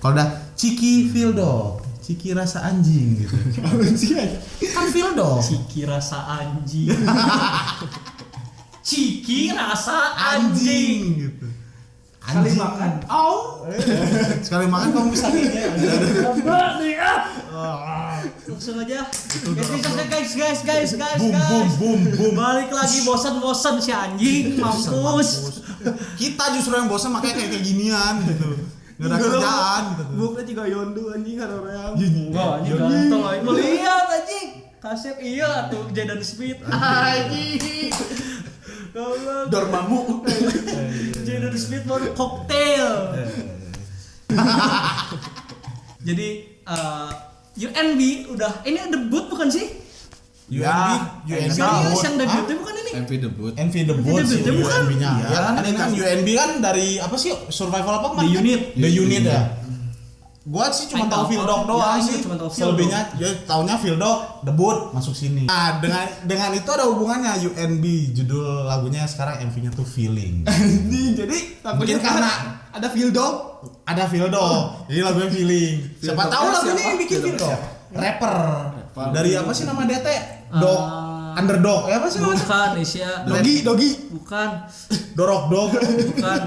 Kalau udah Ciki feel dog, Ciki rasa anjing gitu. Kan feel dog. Ciki rasa anjing. Ciki rasa anjing gitu. Sekali makan, Sekali makan kamu bisa gini ya. Langsung aja. Guys. Boom. Balik lagi bosan si anjing, mampus. Kita justru yang bosan makanya kayak ginian gitu. Gak ada kerjaan gitu. Buknya juga Yondu anjing ada orang. Enggak, anjing ganteng aing melihat anjing. Kasep iya tuh Jaden Smith. Anjing. Goblok. Dormammu. Jaden Smith baru koktail. Jadi UNB udah ini debut bukan sih? UNB Serius yang debutnya bukan ini? MV debut. MV debut sih debut bukan? UNB-nya. Ya kan ini kan UNB kan dari apa sih? Survival apa kemarin? The Unit ya. Gua sih cuma tahu Phil Dog doang sih. Selebihnya ya taunya Phil Dog debut masuk sini. Nah, dengan itu ada hubungannya UNB judul lagunya sekarang MV-nya tuh Feeling. Jadi Mungkin karena ada Phil Dog. ada Phil Dog. Jadi lagunya Feeling. Siapa Dog tahu lagu ini siapa? yang bikin Phil Phil Dog Dog. Rapper. Dari apa sih nama DT? Dog. Underdog. Ya apa sih namanya? Bukan Asia. Dogi. Bukan. Dorok Dog. Bukan.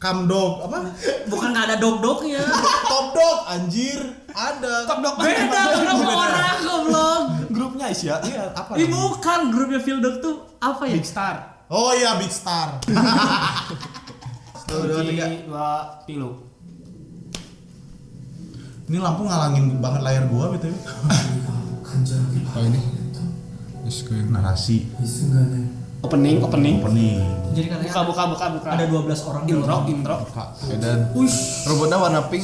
Kam Dog apa? Bukan enggak ada dog-dognya. Top Dog anjir. Ada. Top Dog Beda orang goblok. Grupnya Asia. Iya, apa? Ih namanya? bukan grupnya Phil Dog tuh apa ya? Big Star. Oh iya Big Star. 1, 2, 3, 2, tilu. Ini lampu ngalangin banget layar gua gitu ya. Apa ini? Narasi. Opening. Jadi katanya Buka. ada 12 orang di dalam. Intro. Dan robotnya warna pink.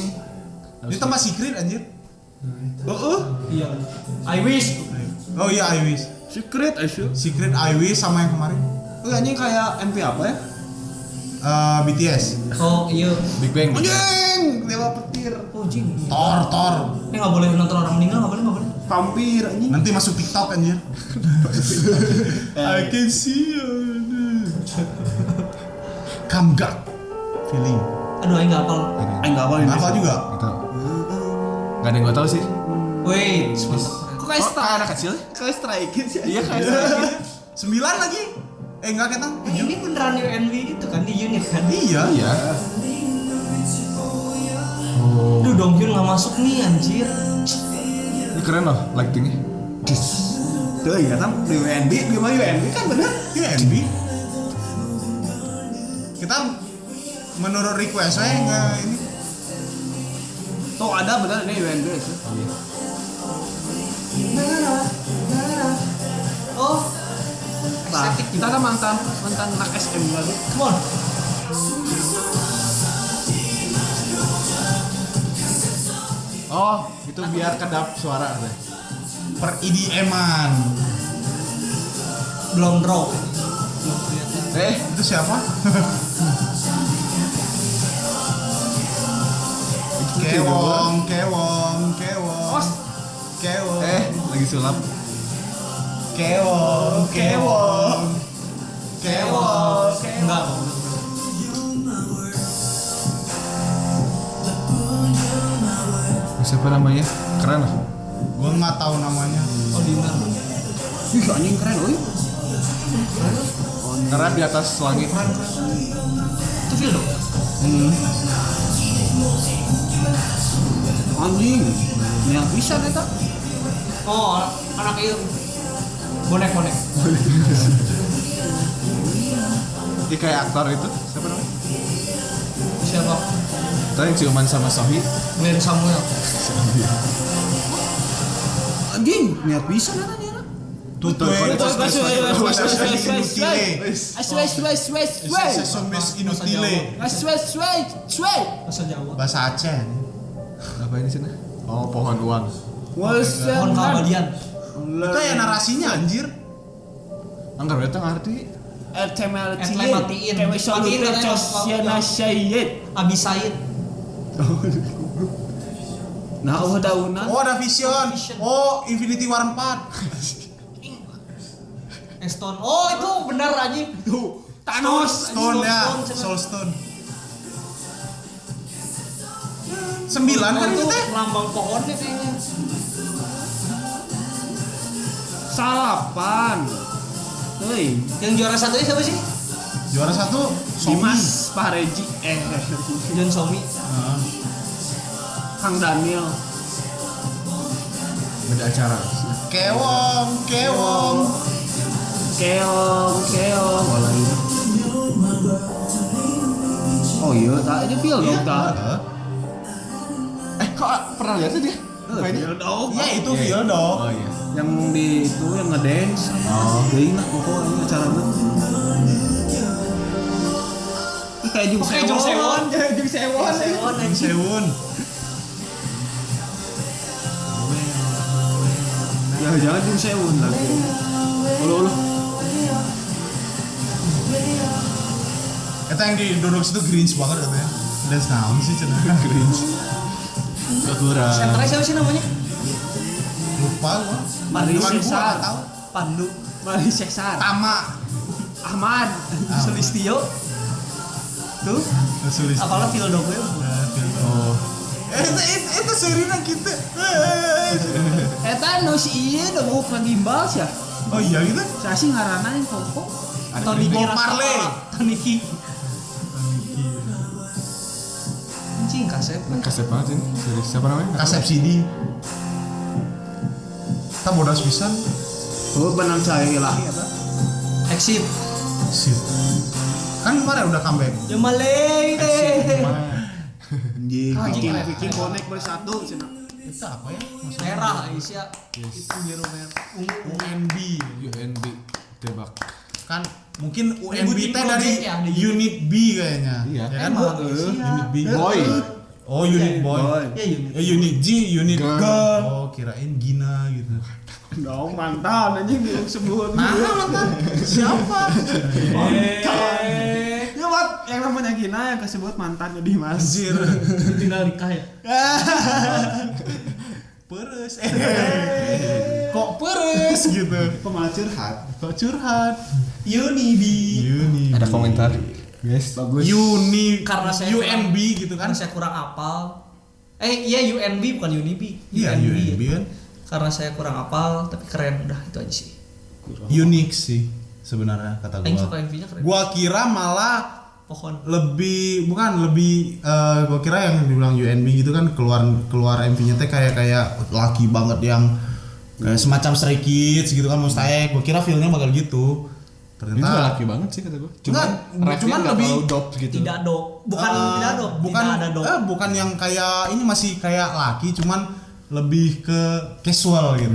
Ini tambah secret anjir. Iya. I wish. Oh iya I Wish. Secret Asia. Secret I Wish sama yang kemarin. Anjing kayak MP apa ya? BTS. Oh iya. Big Bang. Anjing, Dewa Petir. Oh jing. Thor. Ini nggak boleh nonton orang meninggal, nggak boleh. Vampir anjing. Nanti masuk TikTok anjir. I can see you. Come back. Feeling. Aduh, aing nggak hafal. Enggak apa ini. Apa juga? Gitu. Gak ada yang gue tahu sih. Wait. Kok kayak Kayak anak kecil? Kayak Stray Kids ya? Iya kayak gitu. 9 lagi. Enggak ketang. Ini beneran UNB itu kan di unit kan? Iya. Iya. Oh. Aduh, Donghyun nggak masuk nih anjir. Ini keren loh lightingnya. Tuh ya kan di UNB, gimana UNB kan bener? UNB. Kita menurut request saya enggak ini. Tuh ada bener ini UNB sih. Oh, Nah, kita kan mantan anak SM lagi. come on. Oh, itu biar kedap suara deh. Per IDM-an. Belum draw. Itu siapa? Kewong. Lagi sulap. Kewong. Enggak. Siapa namanya? Keren lah. Gua nggak tahu namanya. Oh, Dinner. Ih, anjing keren euy. Keren di atas langit. Itu Phil Dog. Anjing. Ya bisa eta. Oh, anak itu. Bonek. Dia kayak aktor itu. Siapa namanya? Siapa? Tadi yang ciuman sama Sohi. Glenn Samuel. Anjing, niat bisa katanya. Tutu inutile. Bahasa Jawa. Bahasa Aceh. Apa ini sih? Oh, pohon uang. Mohon keabadian. Itu ya narasinya anjir. Anggar itu ngerti. RTML Headline matiin. Matiin katanya. Abi Said. Nah, daunan. Oh ada Vision. Oh Infinity War 4. Stone. Oh, itu benar anjing. Tuh, Thanos. Stone ya. Soul Stone. 9 kan itu itu teh. lambang pohonnya kayaknya. Salapan. Hei, Yang juara satunya siapa sih? Juara 1 Dimas Pareji. John Somi. Kang Daniel. Beda acara. Kewong. Keong. Walah ini. Oh iya, tak ini feel dong tak. Kok pernah lihat tuh dia? Feel dong. Ya itu Phil dong. Oh iya. Yang di itu yang ngedance. Oh. Deui lah pokoknya acara itu. Ini kayak Jung Kayak Jung Sewon. Jung Sewon. Sewun. Ya jangan Jung Sewon lagi. Ulu. Eta yang diduduk situ Grinch banget katanya. Dan naon sih cenah Grinch. Kekurang. Senternya siapa sih namanya? Lupa gua. Pandu. Cuman gua nggak tahu. Pandu. Mari Cesar. Tama. Ahmad. Sulistio. Tuh. Sulis. Apalah Phil Dog gue. Oh. Itu serina kita. Eta nu si ieu nu mau ngagimbal sia. Oh iya gitu. Saya sih ngaranna yang koko. Tony Bob Kira Marley. Tony Ki. Anjing kasep. Kasep banget ini. Serius. Siapa namanya? Kasep CD. Kita bodas pisan. Oh, benang cahaya lagi eta. Exit. Shit. Kan kemarin udah comeback. Ya malay deh. Anjing, Viking connect bersatu cenah. Itu apa ya? Merah Aisyah. Itu biru merah. Ungu. UNB. UNB. Tebak. Kan mungkin UNB Nyebutin teh dari project ya, di unit B kayaknya. Iya. Ya kan? Emang, iya. Unit B. Boy. Oh, unit boy. Ya unit. Unit G, unit Girl. girl. Oh, kirain Gina gitu. Dong mantan anjing disebut. Nah, mantan siapa? Ya wat yang namanya Gina yang kesebut mantan jadi Mas. Anjir. Tinggal nikah ya. Peres. Kok peres gitu? Kok malah curhat? Kok curhat? Unibi. Ada komentar. Guys. Bagus. Karena saya UNB gitu kan? Karena saya kurang apal. Iya UNB bukan Unibi. Iya, UNB kan. Karena saya kurang apal tapi keren udah itu aja sih. Unik sih sebenarnya kata Aing suka gua. MV-nya keren. Gua kira malah Pohon. lebih gua kira yang dibilang UNB gitu kan keluar MV-nya teh kayak laki banget yang kayak semacam Stray Kids gitu kan Mustahil. Gua kira feel-nya bakal gitu. Ini Ternyata gak laki banget sih kata gue. Cuman lebih terlalu dope gitu. Tidak dok. Bukan tidak dok. bukan Tidak ada dok. bukan yang kayak ini masih kayak laki cuman lebih ke casual gitu.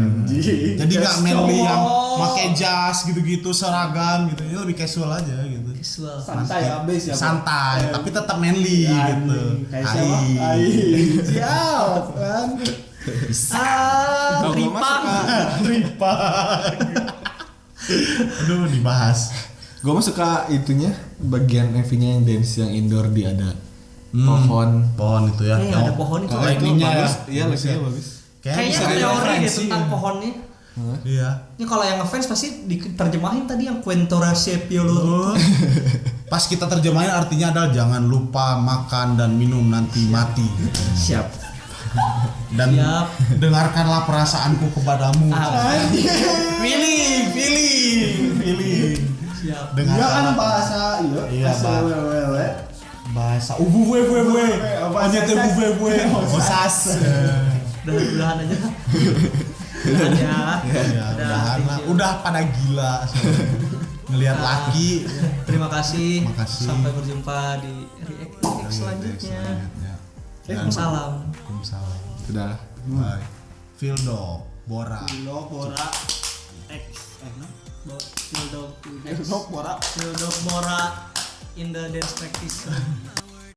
Jadi nggak manly yang pakai jas gitu-gitu seragam gitu. Ini lebih casual aja gitu. Visual. Santai abis ya. Santai tapi tetap manly gitu. Kayak siapa? Ai. Siap kan. Kalau gua masuk Ripak. Aduh dibahas. Gue mah suka itunya bagian MV-nya yang dance yang indoor di ada pohon itu ya. Ada pohon itu. Oh, lightning-nya ya. Iya, lightning-nya bagus. Kayaknya bisa teori deh referensi. tentang pohonnya. Iya. Ini kalau yang ngefans pasti diterjemahin tadi yang Quentora Sepiolo. Oh. Pas kita terjemahin artinya adalah jangan lupa makan dan minum nanti mati. Siap. Dan Siap. dengarkanlah perasaanku kepadamu. Feeling. Siap. Iya kan Dengarkanlah bahasa Iya, wewe. bahasa ubu we. Onyete ubu we. Osas. Udahan aja. Udahan ya. Ya, udahan lah. Udah pada gila ngelihat laki. Terima kasih. Makasih. Sampai berjumpa di react selanjutnya. Waalaikumsalam. Waalaikumsalam. Sudah. Bye. Phil Dog, Bora. Lo Bora X. Fildog Bora. Bora in the dance practice.